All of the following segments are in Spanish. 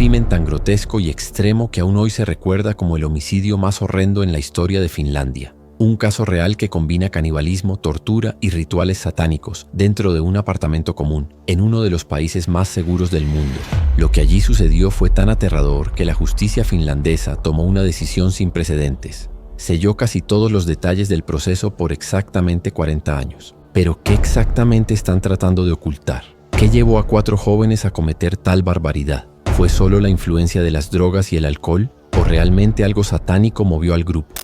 crimen tan grotesco y extremo que aún hoy se recuerda como el homicidio más horrendo en la historia de Finlandia. Un caso real que combina canibalismo, tortura y rituales satánicos dentro de un apartamento común, en uno de los países más seguros del mundo. Lo que allí sucedió fue tan aterrador que la justicia finlandesa tomó una decisión sin precedentes. Selló casi todos los detalles del proceso por exactamente 40 años. Pero ¿qué exactamente están tratando de ocultar? ¿Qué llevó a 4 jóvenes a cometer tal barbaridad? ¿Fue solo la influencia de las drogas y el alcohol? ¿O realmente algo satánico movió al grupo?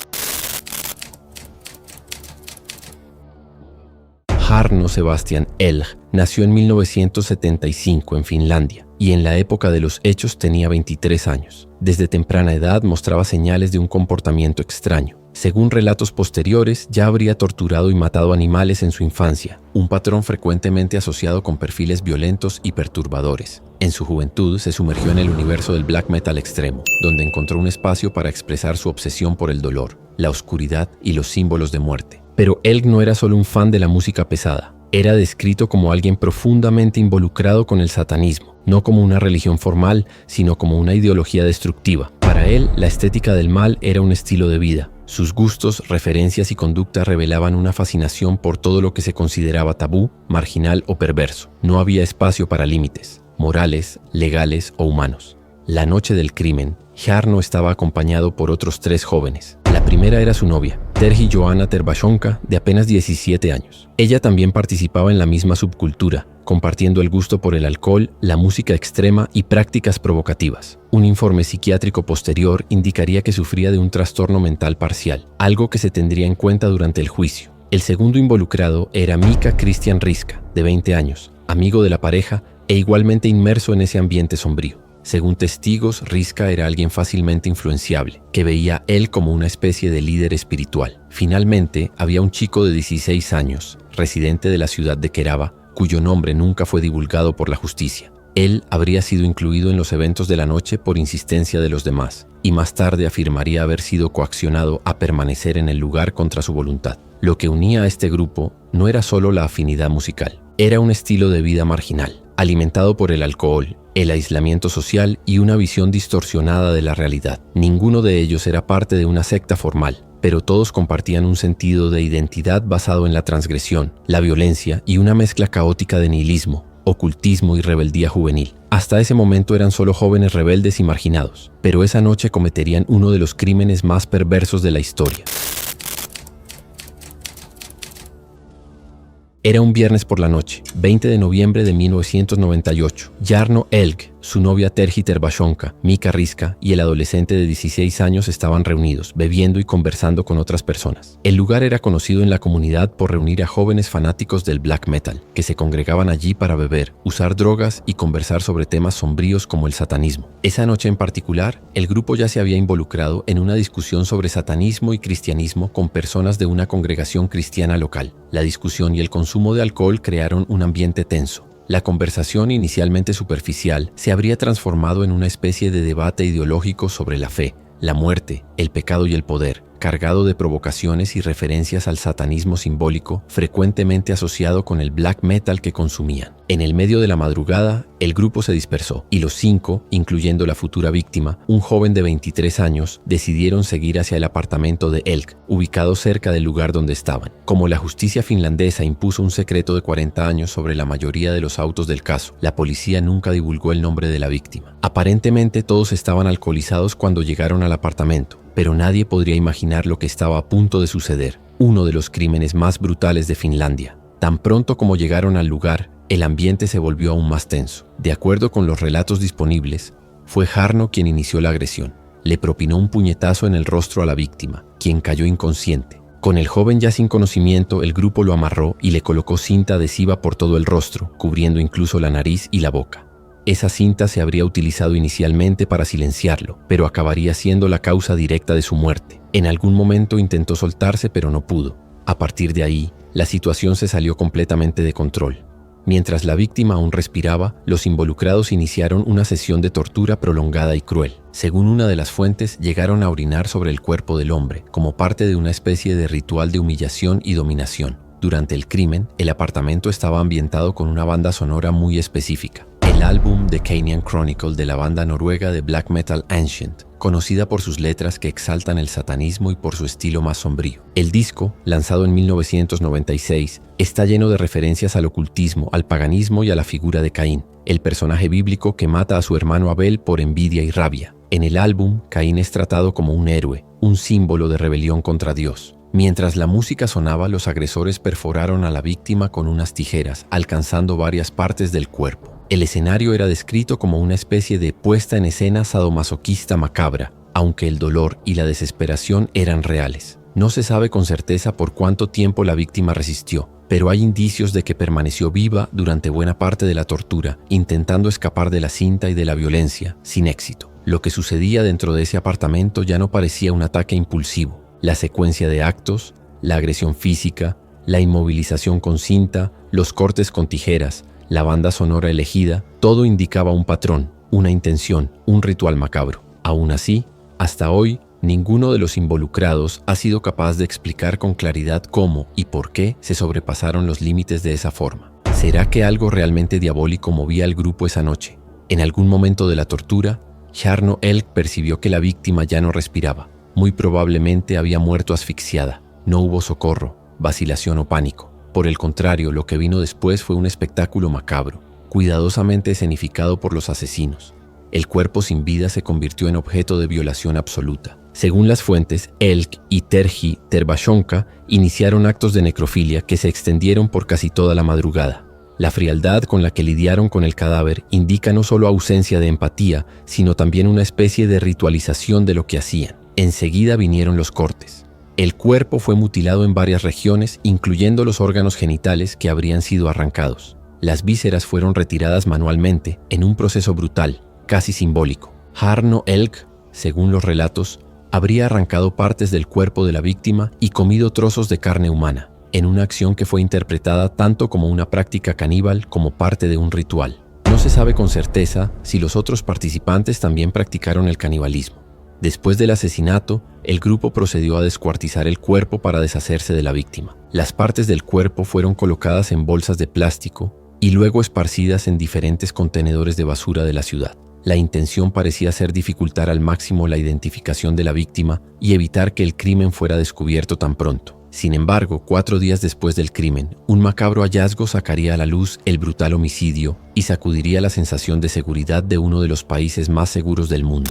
Jarno Sebastian Elg nació en 1975 en Finlandia y en la época de los hechos tenía 23 años. Desde temprana edad mostraba señales de un comportamiento extraño. Según relatos posteriores, ya habría torturado y matado animales en su infancia, un patrón frecuentemente asociado con perfiles violentos y perturbadores. En su juventud se sumergió en el universo del black metal extremo, donde encontró un espacio para expresar su obsesión por el dolor, la oscuridad y los símbolos de muerte. Pero Elg no era solo un fan de la música pesada. Era descrito como alguien profundamente involucrado con el satanismo, no como una religión formal, sino como una ideología destructiva. Para él, la estética del mal era un estilo de vida. Sus gustos, referencias y conducta revelaban una fascinación por todo lo que se consideraba tabú, marginal o perverso. No había espacio para límites, morales, legales o humanos. La noche del crimen, Jarno estaba acompañado por otros 3 jóvenes. La primera era su novia, Terhi Johanna Tervashonka, de apenas 17 años. Ella también participaba en la misma subcultura, compartiendo el gusto por el alcohol, la música extrema y prácticas provocativas. Un informe psiquiátrico posterior indicaría que sufría de un trastorno mental parcial, algo que se tendría en cuenta durante el juicio. El segundo involucrado era Mika Christian Riska, de 20 años, amigo de la pareja e igualmente inmerso en ese ambiente sombrío. Según testigos, Riska era alguien fácilmente influenciable, que veía a él como una especie de líder espiritual. Finalmente, había un chico de 16 años, residente de la ciudad de Kerava, cuyo nombre nunca fue divulgado por la justicia. Él habría sido incluido en los eventos de la noche por insistencia de los demás, y más tarde afirmaría haber sido coaccionado a permanecer en el lugar contra su voluntad. Lo que unía a este grupo no era solo la afinidad musical, era un estilo de vida marginal, alimentado por el alcohol, el aislamiento social y una visión distorsionada de la realidad. Ninguno de ellos era parte de una secta formal, pero todos compartían un sentido de identidad basado en la transgresión, la violencia y una mezcla caótica de nihilismo, ocultismo y rebeldía juvenil. Hasta ese momento eran solo jóvenes rebeldes y marginados, pero esa noche cometerían uno de los crímenes más perversos de la historia. Era un viernes por la noche, 20 de noviembre de 1998. Jarno Elg, su novia Terhi Tervashonka, Mika Riska y el adolescente de 16 años estaban reunidos, bebiendo y conversando con otras personas. El lugar era conocido en la comunidad por reunir a jóvenes fanáticos del black metal, que se congregaban allí para beber, usar drogas y conversar sobre temas sombríos como el satanismo. Esa noche en particular, el grupo ya se había involucrado en una discusión sobre satanismo y cristianismo con personas de una congregación cristiana local. La discusión y el consumo de alcohol crearon un ambiente tenso. La conversación, inicialmente superficial, se habría transformado en una especie de debate ideológico sobre la fe, la muerte, el pecado y el poder, cargado de provocaciones y referencias al satanismo simbólico frecuentemente asociado con el black metal que consumían. En el medio de la madrugada, el grupo se dispersó y los 5, incluyendo la futura víctima, un joven de 23 años, decidieron seguir hacia el apartamento de Elg, ubicado cerca del lugar donde estaban. Como la justicia finlandesa impuso un secreto de 40 años sobre la mayoría de los autos del caso, la policía nunca divulgó el nombre de la víctima. Aparentemente todos estaban alcoholizados cuando llegaron al apartamento, pero nadie podría imaginar lo que estaba a punto de suceder, uno de los crímenes más brutales de Finlandia. Tan pronto como llegaron al lugar, el ambiente se volvió aún más tenso. De acuerdo con los relatos disponibles, fue Jarno quien inició la agresión. Le propinó un puñetazo en el rostro a la víctima, quien cayó inconsciente. Con el joven ya sin conocimiento, el grupo lo amarró y le colocó cinta adhesiva por todo el rostro, cubriendo incluso la nariz y la boca. Esa cinta se habría utilizado inicialmente para silenciarlo, pero acabaría siendo la causa directa de su muerte. En algún momento intentó soltarse, pero no pudo. A partir de ahí, la situación se salió completamente de control. Mientras la víctima aún respiraba, los involucrados iniciaron una sesión de tortura prolongada y cruel. Según una de las fuentes, llegaron a orinar sobre el cuerpo del hombre, como parte de una especie de ritual de humillación y dominación. Durante el crimen, el apartamento estaba ambientado con una banda sonora muy específica. El el álbum The Canaan Chronicle de la banda noruega de black metal Ancient, conocida por sus letras que exaltan el satanismo y por su estilo más sombrío. El disco, lanzado en 1996, está lleno de referencias al ocultismo, al paganismo y a la figura de Caín, el personaje bíblico que mata a su hermano Abel por envidia y rabia. En el álbum, Caín es tratado como un héroe, un símbolo de rebelión contra Dios. Mientras la música sonaba, los agresores perforaron a la víctima con unas tijeras, alcanzando varias partes del cuerpo. El escenario era descrito como una especie de puesta en escena sadomasoquista macabra, aunque el dolor y la desesperación eran reales. No se sabe con certeza por cuánto tiempo la víctima resistió, pero hay indicios de que permaneció viva durante buena parte de la tortura, intentando escapar de la cinta y de la violencia, sin éxito. Lo que sucedía dentro de ese apartamento ya no parecía un ataque impulsivo. La secuencia de actos, la agresión física, la inmovilización con cinta, los cortes con tijeras, la banda sonora elegida, todo indicaba un patrón, una intención, un ritual macabro. Aún así, hasta hoy, ninguno de los involucrados ha sido capaz de explicar con claridad cómo y por qué se sobrepasaron los límites de esa forma. ¿Será que algo realmente diabólico movía al grupo esa noche? En algún momento de la tortura, Jarno Elk percibió que la víctima ya no respiraba. Muy probablemente había muerto asfixiada. No hubo socorro, vacilación o pánico. Por el contrario, lo que vino después fue un espectáculo macabro, cuidadosamente escenificado por los asesinos. El cuerpo sin vida se convirtió en objeto de violación absoluta. Según las fuentes, Elk y Terhi Tervashonka iniciaron actos de necrofilia que se extendieron por casi toda la madrugada. La frialdad con la que lidiaron con el cadáver indica no solo ausencia de empatía, sino también una especie de ritualización de lo que hacían. Enseguida vinieron los cortes. El cuerpo fue mutilado en varias regiones, incluyendo los órganos genitales que habrían sido arrancados. Las vísceras fueron retiradas manualmente, en un proceso brutal, casi simbólico. Jarno Elk, según los relatos, habría arrancado partes del cuerpo de la víctima y comido trozos de carne humana, en una acción que fue interpretada tanto como una práctica caníbal como parte de un ritual. No se sabe con certeza si los otros participantes también practicaron el canibalismo. Después del asesinato, el grupo procedió a descuartizar el cuerpo para deshacerse de la víctima. Las partes del cuerpo fueron colocadas en bolsas de plástico y luego esparcidas en diferentes contenedores de basura de la ciudad. La intención parecía ser dificultar al máximo la identificación de la víctima y evitar que el crimen fuera descubierto tan pronto. Sin embargo, 4 días después del crimen, un macabro hallazgo sacaría a la luz el brutal homicidio y sacudiría la sensación de seguridad de uno de los países más seguros del mundo.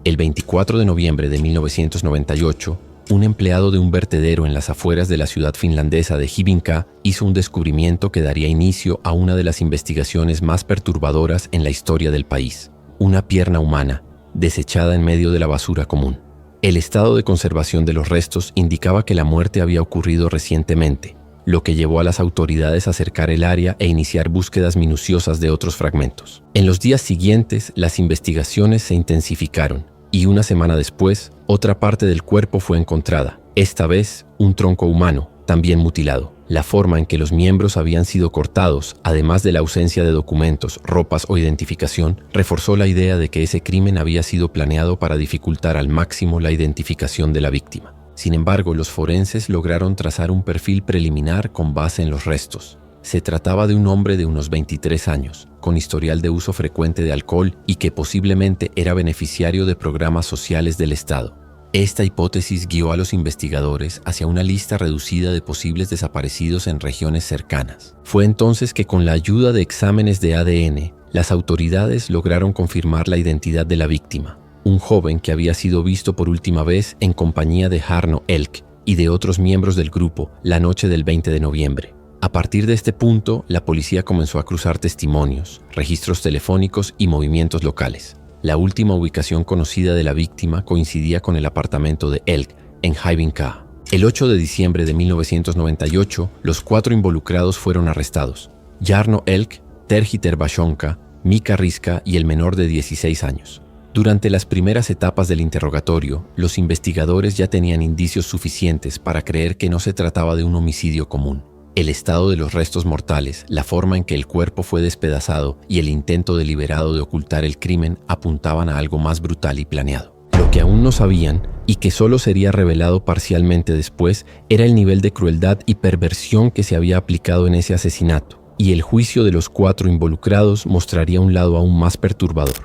El 24 de noviembre de 1998, un empleado de un vertedero en las afueras de la ciudad finlandesa de Hyvinkää hizo un descubrimiento que daría inicio a una de las investigaciones más perturbadoras en la historia del país: una pierna humana, desechada en medio de la basura común. El estado de conservación de los restos indicaba que la muerte había ocurrido recientemente, lo que llevó a las autoridades a cercar el área e iniciar búsquedas minuciosas de otros fragmentos. En los días siguientes, las investigaciones se intensificaron y una semana después, otra parte del cuerpo fue encontrada, esta vez un tronco humano, también mutilado. La forma en que los miembros habían sido cortados, además de la ausencia de documentos, ropas o identificación, reforzó la idea de que ese crimen había sido planeado para dificultar al máximo la identificación de la víctima. Sin embargo, los forenses lograron trazar un perfil preliminar con base en los restos. Se trataba de un hombre de unos 23 años, con historial de uso frecuente de alcohol y que posiblemente era beneficiario de programas sociales del Estado. Esta hipótesis guió a los investigadores hacia una lista reducida de posibles desaparecidos en regiones cercanas. Fue entonces que, con la ayuda de exámenes de ADN, las autoridades lograron confirmar la identidad de la víctima, un joven que había sido visto por última vez en compañía de Jarno Elk y de otros miembros del grupo la noche del 20 de noviembre. A partir de este punto, la policía comenzó a cruzar testimonios, registros telefónicos y movimientos locales. La última ubicación conocida de la víctima coincidía con el apartamento de Elk en Hyvinkää. El 8 de diciembre de 1998, los 4 involucrados fueron arrestados: Jarno Elk, Terhi Tervashonka, Mika Riska y el menor de 16 años. Durante las primeras etapas del interrogatorio, los investigadores ya tenían indicios suficientes para creer que no se trataba de un homicidio común. El estado de los restos mortales, la forma en que el cuerpo fue despedazado y el intento deliberado de ocultar el crimen apuntaban a algo más brutal y planeado. Lo Lo que aún no sabían, y que solo sería revelado parcialmente después, era el nivel de crueldad y perversión que se había aplicado en ese asesinato, y el juicio de los 4 involucrados mostraría un lado aún más perturbador.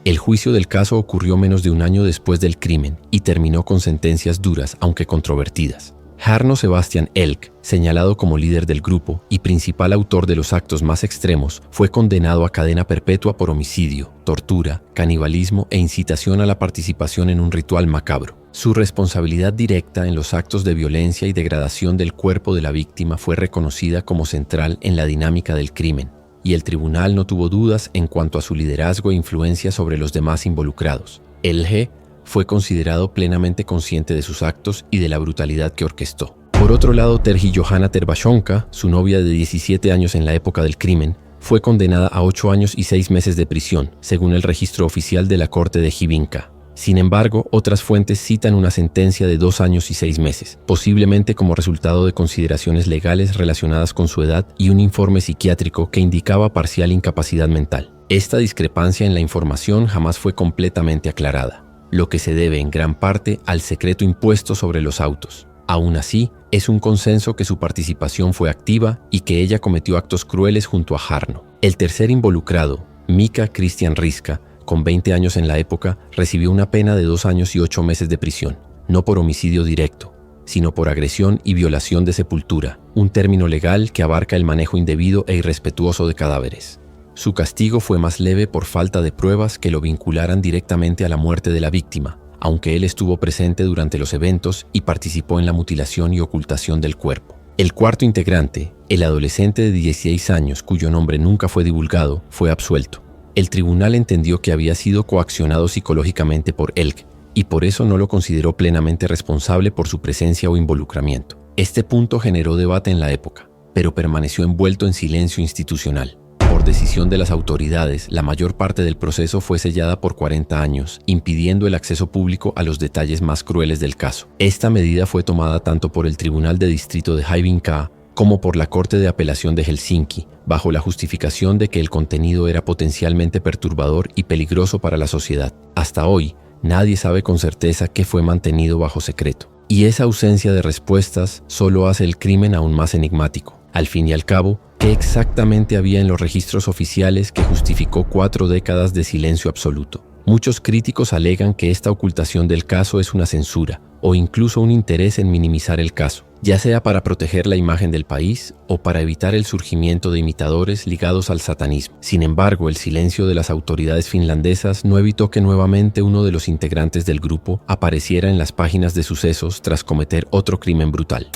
El juicio del caso ocurrió menos de un año después del crimen y terminó con sentencias duras, aunque controvertidas. Jarno Sebastian Elk, señalado como líder del grupo y principal autor de los actos más extremos, fue condenado a cadena perpetua por homicidio, tortura, canibalismo e incitación a la participación en un ritual macabro. Su responsabilidad directa en los actos de violencia y degradación del cuerpo de la víctima fue reconocida como central en la dinámica del crimen, y el tribunal no tuvo dudas en cuanto a su liderazgo e influencia sobre los demás involucrados. Elge fue considerado plenamente consciente de sus actos y de la brutalidad que orquestó. Por otro lado, Terhi Johanna Tervashonka, su novia de 17 años en la época del crimen, fue condenada a 8 años y 6 meses de prisión, según el registro oficial de la corte de Hybinka. Sin embargo, otras fuentes citan una sentencia de 2 años y 6 meses, posiblemente como resultado de consideraciones legales relacionadas con su edad y un informe psiquiátrico que indicaba parcial incapacidad mental. Esta discrepancia en la información jamás fue completamente aclarada, lo que se debe en gran parte al secreto impuesto sobre los autos. Aún así, es un consenso que su participación fue activa y que ella cometió actos crueles junto a Jarno. El tercer involucrado, Mika Christian Riska, con 20 años en la época, recibió una pena de 2 años y 8 meses de prisión, no por homicidio directo, sino por agresión y violación de sepultura, un término legal que abarca el manejo indebido e irrespetuoso de cadáveres. Su castigo fue más leve por falta de pruebas que lo vincularan directamente a la muerte de la víctima, aunque él estuvo presente durante los eventos y participó en la mutilación y ocultación del cuerpo. El cuarto integrante, el adolescente de 16 años cuyo nombre nunca fue divulgado, fue absuelto. El tribunal entendió que había sido coaccionado psicológicamente por Elk y por eso no lo consideró plenamente responsable por su presencia o involucramiento. Este punto generó debate en la época, pero permaneció envuelto en silencio institucional. Por decisión de las autoridades, la mayor parte del proceso fue sellada por 40 años, impidiendo el acceso público a los detalles más crueles del caso. Esta medida fue tomada tanto por el Tribunal de Distrito de Hybinka como por la Corte de Apelación de Helsinki, bajo la justificación de que el contenido era potencialmente perturbador y peligroso para la sociedad. Hasta hoy, nadie sabe con certeza qué fue mantenido bajo secreto. Y esa ausencia de respuestas solo hace el crimen aún más enigmático. Al fin y al cabo, ¿qué exactamente había en los registros oficiales que justificó 4 décadas de silencio absoluto? Muchos críticos alegan que esta ocultación del caso es una censura o incluso un interés en minimizar el caso, ya sea para proteger la imagen del país o para evitar el surgimiento de imitadores ligados al satanismo. Sin embargo, el silencio de las autoridades finlandesas no evitó que nuevamente uno de los integrantes del grupo apareciera en las páginas de sucesos tras cometer otro crimen brutal.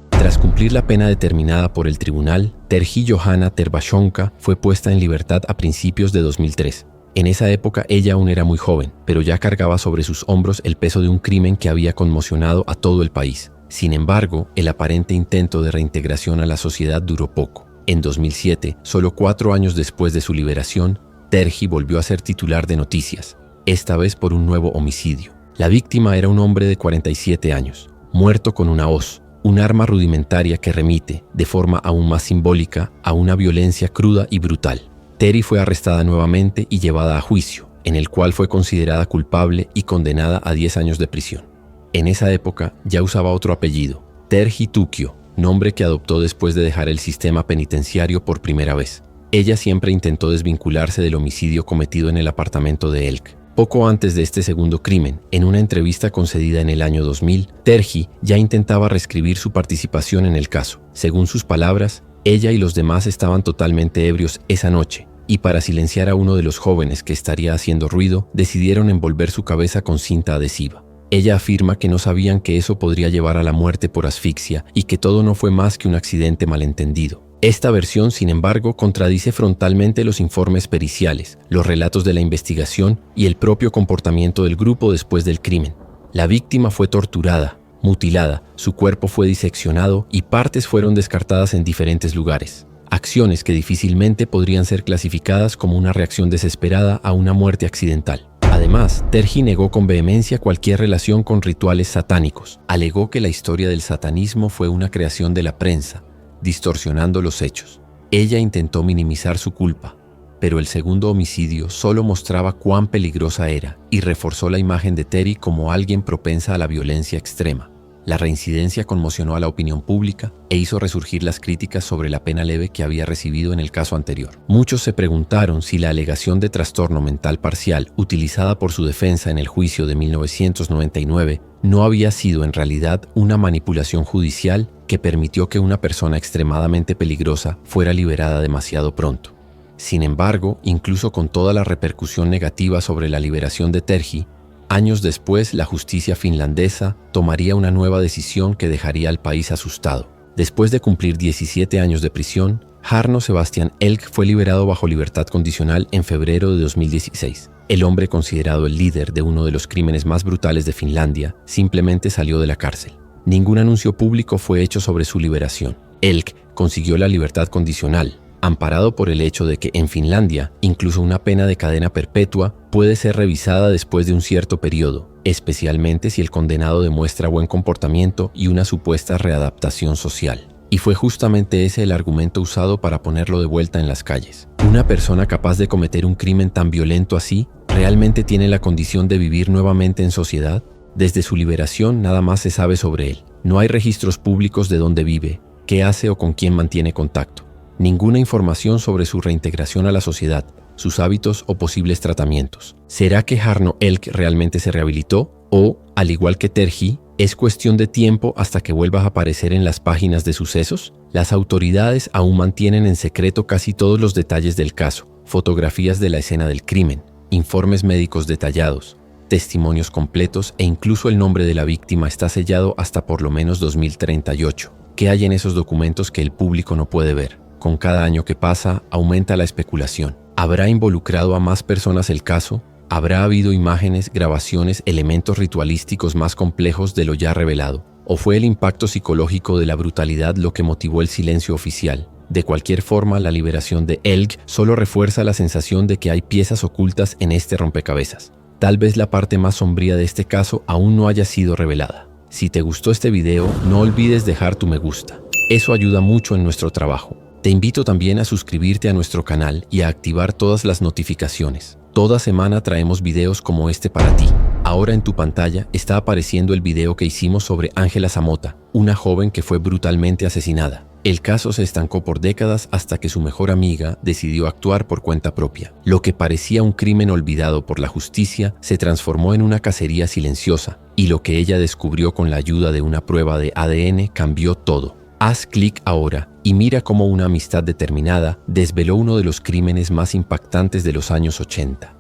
Tras cumplir la pena determinada por el tribunal, Terhi Johanna Tervashonka fue puesta en libertad a principios de 2003. En esa época ella aún era muy joven, pero ya cargaba sobre sus hombros el peso de un crimen que había conmocionado a todo el país. Sin embargo, el aparente intento de reintegración a la sociedad duró poco. En 2007, solo 4 años después de su liberación, Terhi volvió a ser titular de noticias, esta vez por un nuevo homicidio. La víctima era un hombre de 47 años, muerto con una hoz, un arma rudimentaria que remite, de forma aún más simbólica, a una violencia cruda y brutal. Terhi fue arrestada nuevamente y llevada a juicio, en el cual fue considerada culpable y condenada a 10 años de prisión. En esa época ya usaba otro apellido, Terhi Tukio, nombre que adoptó después de dejar el sistema penitenciario por primera vez. Ella siempre intentó desvincularse del homicidio cometido en el apartamento de Elk. Poco antes de este segundo crimen, en una entrevista concedida en el año 2000, Terhi ya intentaba reescribir su participación en el caso. Según sus palabras, ella y los demás estaban totalmente ebrios esa noche, y para silenciar a uno de los jóvenes que estaría haciendo ruido, decidieron envolver su cabeza con cinta adhesiva. Ella afirma que no sabían que eso podría llevar a la muerte por asfixia y que todo no fue más que un accidente malentendido. Esta versión, sin embargo, contradice frontalmente los informes periciales, los relatos de la investigación y el propio comportamiento del grupo después del crimen. La víctima fue torturada, mutilada, su cuerpo fue diseccionado y partes fueron descartadas en diferentes lugares. Acciones que difícilmente podrían ser clasificadas como una reacción desesperada a una muerte accidental. Además, Terhi negó con vehemencia cualquier relación con rituales satánicos. Alegó que la historia del satanismo fue una creación de la prensa, distorsionando los hechos. Ella intentó minimizar su culpa, pero el segundo homicidio solo mostraba cuán peligrosa era y reforzó la imagen de Terry como alguien propensa a la violencia extrema. La reincidencia conmocionó a la opinión pública e hizo resurgir las críticas sobre la pena leve que había recibido en el caso anterior. Muchos se preguntaron si la alegación de trastorno mental parcial utilizada por su defensa en el juicio de 1999 no había sido en realidad una manipulación judicial que permitió que una persona extremadamente peligrosa fuera liberada demasiado pronto. Sin embargo, incluso con toda la repercusión negativa sobre la liberación de Terhi, años después la justicia finlandesa tomaría una nueva decisión que dejaría al país asustado. Después de cumplir 17 años de prisión, Jarno Sebastian Elk fue liberado bajo libertad condicional en febrero de 2016. El hombre considerado el líder de uno de los crímenes más brutales de Finlandia simplemente salió de la cárcel. Ningún anuncio público fue hecho sobre su liberación. Elk consiguió la libertad condicional, amparado por el hecho de que en Finlandia incluso una pena de cadena perpetua puede ser revisada después de un cierto periodo, especialmente si el condenado demuestra buen comportamiento y una supuesta readaptación social. Y fue justamente ese el argumento usado para ponerlo de vuelta en las calles. ¿Una persona capaz de cometer un crimen tan violento así realmente tiene la condición de vivir nuevamente en sociedad? Desde su liberación nada más se sabe sobre él. No hay registros públicos de dónde vive, qué hace o con quién mantiene contacto. Ninguna información sobre su reintegración a la sociedad, sus hábitos o posibles tratamientos. ¿Será que Jarno Elk realmente se rehabilitó? O, al igual que Terhi, ¿es cuestión de tiempo hasta que vuelva a aparecer en las páginas de sucesos? Las autoridades aún mantienen en secreto casi todos los detalles del caso, fotografías de la escena del crimen, informes médicos detallados, testimonios completos e incluso el nombre de la víctima está sellado hasta por lo menos 2038. ¿Qué hay en esos documentos que el público no puede ver? Con cada año que pasa, aumenta la especulación. ¿Habrá involucrado a más personas el caso? ¿Habrá habido imágenes, grabaciones, elementos ritualísticos más complejos de lo ya revelado? ¿O fue el impacto psicológico de la brutalidad lo que motivó el silencio oficial? De cualquier forma, la liberación de Elk solo refuerza la sensación de que hay piezas ocultas en este rompecabezas. Tal vez la parte más sombría de este caso aún no haya sido revelada. Si te gustó este video, no olvides dejar tu me gusta. Eso ayuda mucho en nuestro trabajo. Te invito también a suscribirte a nuestro canal y a activar todas las notificaciones. Toda semana traemos videos como este para ti. Ahora en tu pantalla está apareciendo el video que hicimos sobre Ángela Zamota, una joven que fue brutalmente asesinada. El caso se estancó por décadas hasta que su mejor amiga decidió actuar por cuenta propia. Lo que parecía un crimen olvidado por la justicia se transformó en una cacería silenciosa, y lo que ella descubrió con la ayuda de una prueba de ADN cambió todo. Haz clic ahora y mira cómo una amistad determinada desveló uno de los crímenes más impactantes de los años 80.